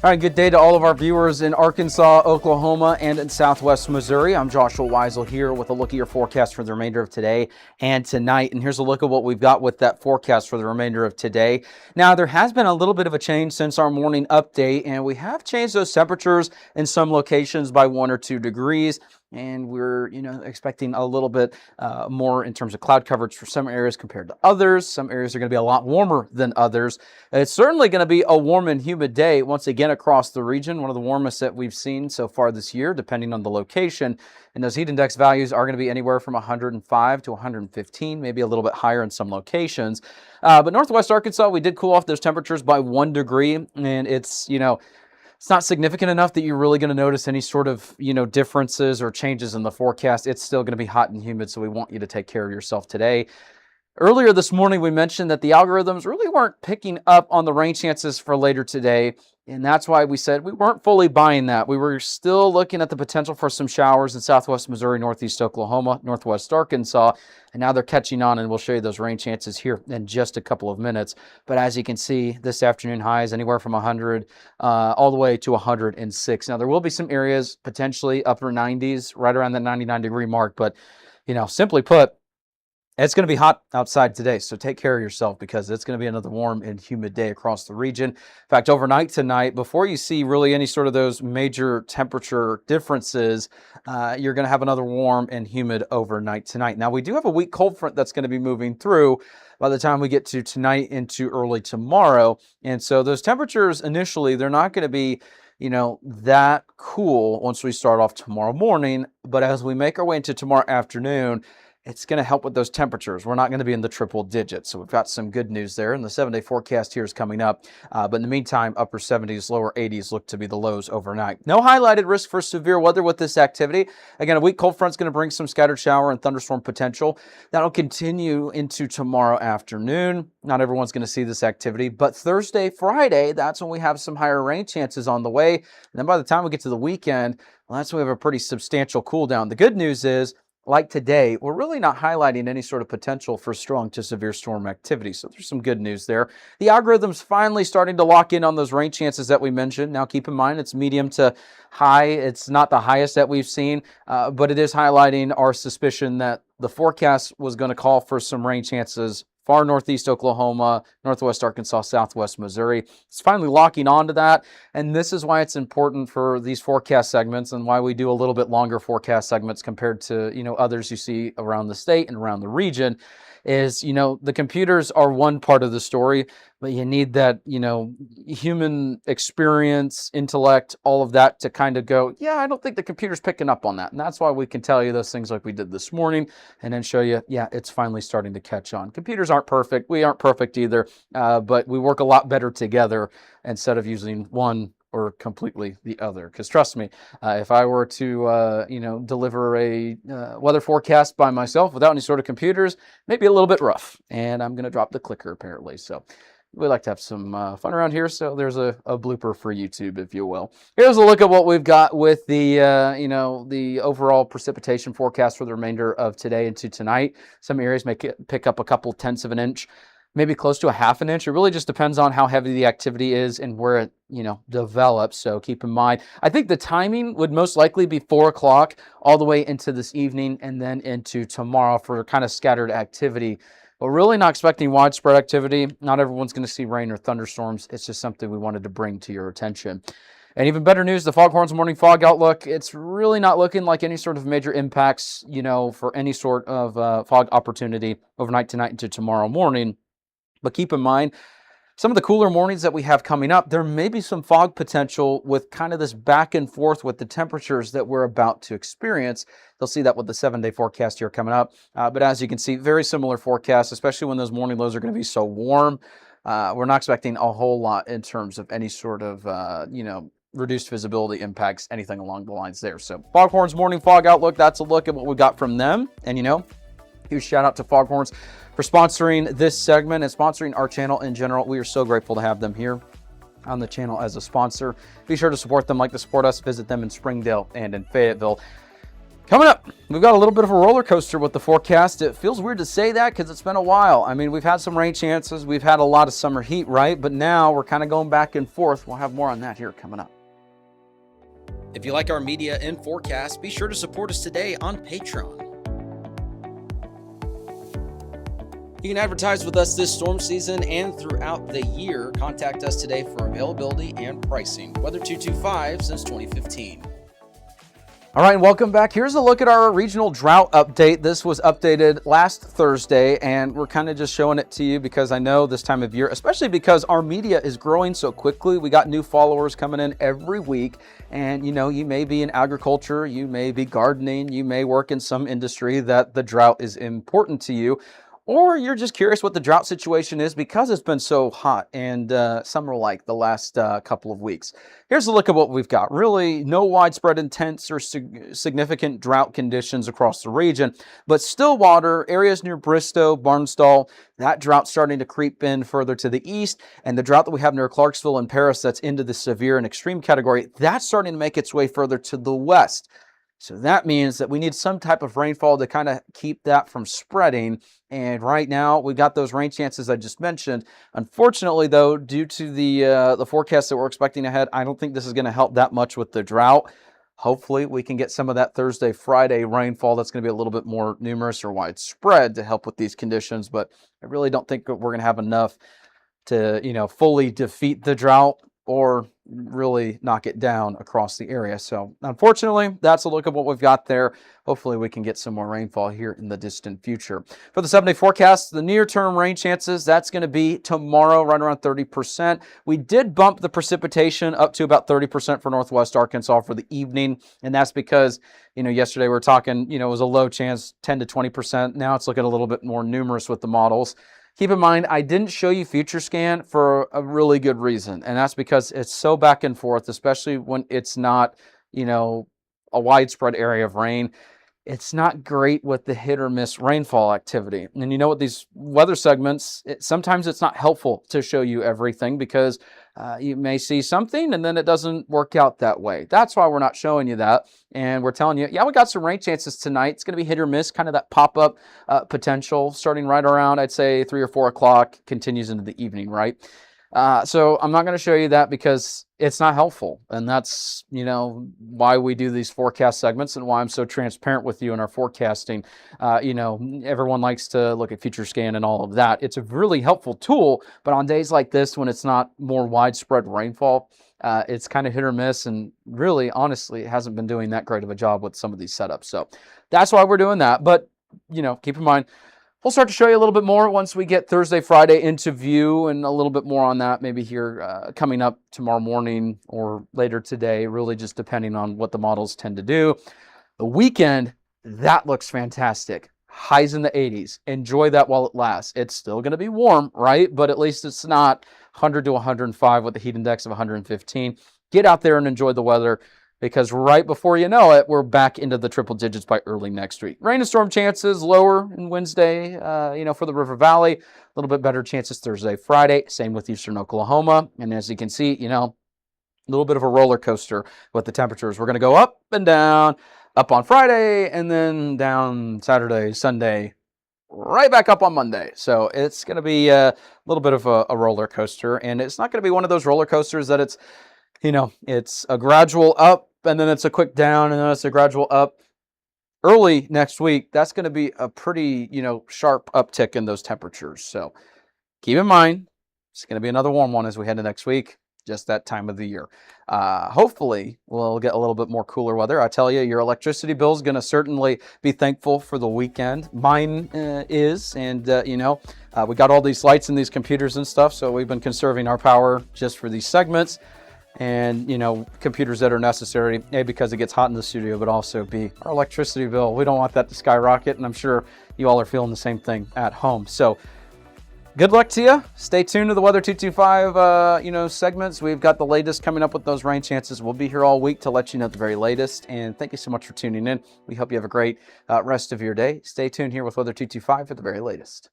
All right, good day to all of our viewers in Arkansas, Oklahoma, and in Southwest Missouri. I'm Joshua Weisel here with a look at your forecast for the remainder of today and tonight. And here's a look at what we've got with that forecast for the remainder of today. Now, there has been a little bit of a change since our morning update, and we have changed those temperatures in some locations by 1 or 2 degrees. And we're, expecting a little bit more in terms of cloud coverage for some areas compared to others. Some areas are going to be a lot warmer than others. It's certainly going to be a warm and humid day once again across the region, one of the warmest that we've seen so far this year, depending on the location. And those heat index values are going to be anywhere from 105 to 115, maybe a little bit higher in some locations. But Northwest Arkansas, we did cool off those temperatures by 1 degree, and it's not significant enough that you're really going to notice any sort of, differences or changes in the forecast. It's still going to be hot and humid, so we want you to take care of yourself today. Earlier this morning, we mentioned that the algorithms really weren't picking up on the rain chances for later today, and that's why we said we weren't fully buying that. We were still looking at the potential for some showers in Southwest Missouri, Northeast Oklahoma, Northwest Arkansas, and now they're catching on, and we'll show you those rain chances here in just a couple of minutes. But as you can see, this afternoon highs anywhere from 100 all the way to 106. Now, there will be some areas potentially upper 90s, right around the 99-degree mark, but, simply put, it's going to be hot outside today, so take care of yourself because it's going to be another warm and humid day across the region. In fact, overnight tonight, before you see really any sort of those major temperature differences, you're going to have another warm and humid overnight tonight. Now, we do have a weak cold front that's going to be moving through by the time we get to tonight into early tomorrow. And so those temperatures initially, they're not going to be that cool once we start off tomorrow morning. But as we make our way into tomorrow afternoon, it's going to help with those temperatures. We're not going to be in the triple digits. So we've got some good news there. And the 7-day forecast here is coming up. But in the meantime, upper 70s, lower 80s look to be the lows overnight. No highlighted risk for severe weather with this activity. Again, a weak cold front is going to bring some scattered shower and thunderstorm potential. That'll continue into tomorrow afternoon. Not everyone's going to see this activity. But Thursday, Friday, that's when we have some higher rain chances on the way. And then by the time we get to the weekend, well, that's when we have a pretty substantial cool down. The good news is, like today, we're really not highlighting any sort of potential for strong to severe storm activity. So there's some good news there. The algorithm's finally starting to lock in on those rain chances that we mentioned. Now, keep in mind, it's medium to high. It's not the highest that we've seen, but it is highlighting our suspicion that the forecast was going to call for some rain chances far northeast Oklahoma, northwest Arkansas, southwest Missouri. It's finally locking onto that, and this is why it's important for these forecast segments and why we do a little bit longer forecast segments compared to others you see around the state and around the region. Is the computers are one part of the story, but you need that human experience, intellect, all of that to kind of go, yeah, I don't think the computer's picking up on that. And that's why we can tell you those things like we did this morning and then show you, yeah, it's finally starting to catch on. Computers aren't perfect. We aren't perfect either, but we work a lot better together instead of using one or completely the other. Because trust me, if I were to, deliver a weather forecast by myself without any sort of computers, maybe a little bit rough. And I'm going to drop the clicker apparently. So we like to have some fun around here. So there's a blooper for YouTube, if you will. Here's a look at what we've got with the, the overall precipitation forecast for the remainder of today into tonight. Some areas may pick up a couple tenths of an inch, maybe close to a half an inch. It really just depends on how heavy the activity is and where it, develops. So keep in mind, I think the timing would most likely be 4 o'clock all the way into this evening and then into tomorrow for kind of scattered activity. But really not expecting widespread activity. Not everyone's going to see rain or thunderstorms. It's just something we wanted to bring to your attention. And even better news, the Foghorns morning fog outlook, it's really not looking like any sort of major impacts, for any sort of fog opportunity overnight tonight into tomorrow morning. But keep in mind, some of the cooler mornings that we have coming up, there may be some fog potential with kind of this back and forth with the temperatures that we're about to experience. You'll see that with the 7-day forecast here coming up. But as you can see, very similar forecast, especially when those morning lows are going to be so warm. We're not expecting a whole lot in terms of any sort of, reduced visibility impacts, anything along the lines there. So Foghorns morning fog outlook, that's a look at what we got from them. And huge shout out to Foghorns for sponsoring this segment and sponsoring our channel in general. We are so grateful to have them here on the channel as a sponsor. Be sure to support them like to support us. Visit them in Springdale and in Fayetteville. Coming up, we've got a little bit of a roller coaster with the forecast. It feels weird to say that because it's been a while. I mean, we've had some rain chances. We've had a lot of summer heat, right? But now we're kind of going back and forth. We'll have more on that here coming up. If you like our media and forecast, be sure to support us today on Patreon. You can advertise with us this storm season and throughout the year. Contact us today for availability and pricing. Weather 225 since 2015. All right, and welcome back. Here's a look at our regional drought update. This was updated last Thursday, and we're kind of just showing it to you because I know this time of year, especially because our media is growing so quickly. We got new followers coming in every week, and you may be in agriculture, you may be gardening, you may work in some industry that the drought is important to you. Or you're just curious what the drought situation is because it's been so hot and summer-like the last couple of weeks. Here's a look at what we've got. Really no widespread intense or significant drought conditions across the region, but Stillwater, areas near Bristow, Barnstall, that drought starting to creep in further to the east, and the drought that we have near Clarksville and Paris that's into the severe and extreme category, that's starting to make its way further to the west. So that means that we need some type of rainfall to kind of keep that from spreading. And right now, we've got those rain chances I just mentioned. Unfortunately, though, due to the forecast that we're expecting ahead, I don't think this is going to help that much with the drought. Hopefully, we can get some of that Thursday, Friday rainfall that's going to be a little bit more numerous or widespread to help with these conditions. But I really don't think we're going to have enough to, fully defeat the drought or really knock it down across the area. So unfortunately, that's a look at what we've got there. Hopefully we can get some more rainfall here in the distant future. For the 7-day forecast, the near-term rain chances, that's going to be tomorrow, right around 30%. We did bump the precipitation up to about 30% for Northwest Arkansas for the evening, and that's because, yesterday we were talking, it was a low chance, 10 to 20%. Now it's looking a little bit more numerous with the models. Keep in mind, I didn't show you Future Scan for a really good reason, and that's because it's so back and forth, especially when it's not, a widespread area of rain. It's not great with the hit or miss rainfall activity. And with these weather segments, sometimes it's not helpful to show you everything because you may see something and then it doesn't work out that way. That's why we're not showing you that. And we're telling you, we got some rain chances tonight. It's going to be hit or miss, kind of that pop-up potential starting right around, I'd say 3 or 4 o'clock, continues into the evening, right? So I'm not going to show you that because it's not helpful. And that's, why we do these forecast segments and why I'm so transparent with you in our forecasting. Everyone likes to look at Future Scan and all of that. It's a really helpful tool, but on days like this, when it's not more widespread rainfall, it's kind of hit or miss. And really, honestly, it hasn't been doing that great of a job with some of these setups. So that's why we're doing that. But, keep in mind, we'll start to show you a little bit more once we get Thursday, Friday into view, and a little bit more on that maybe here coming up tomorrow morning or later today, really just depending on what the models tend to do. The weekend, that looks fantastic. Highs in the 80s. Enjoy that while it lasts. It's still going to be warm, right? But at least it's not 100 to 105 with a heat index of 115. Get out there and enjoy the weather, because right before you know it, we're back into the triple digits by early next week. Rain and storm chances lower in Wednesday, for the River Valley. A little bit better chances Thursday, Friday. Same with eastern Oklahoma. And as you can see, a little bit of a roller coaster with the temperatures. We're going to go up and down, up on Friday, and then down Saturday, Sunday, right back up on Monday. So it's going to be a little bit of a roller coaster. And it's not going to be one of those roller coasters that it's a gradual up and then it's a quick down and then it's a gradual up. Early next week, that's going to be a pretty, sharp uptick in those temperatures. So keep in mind, it's going to be another warm one as we head into next week, just that time of the year. Hopefully, we'll get a little bit more cooler weather. I tell you, your electricity bill is going to certainly be thankful for the weekend. Mine is, and, we got all these lights and these computers and stuff, so we've been conserving our power just for these segments. And, computers that are necessary, A, because it gets hot in the studio, but also B, our electricity bill. We don't want that to skyrocket, and I'm sure you all are feeling the same thing at home. So good luck to you. Stay tuned to the Weather 225, segments. We've got the latest coming up with those rain chances. We'll be here all week to let you know the very latest. And thank you so much for tuning in. We hope you have a great rest of your day. Stay tuned here with Weather 225 for the very latest.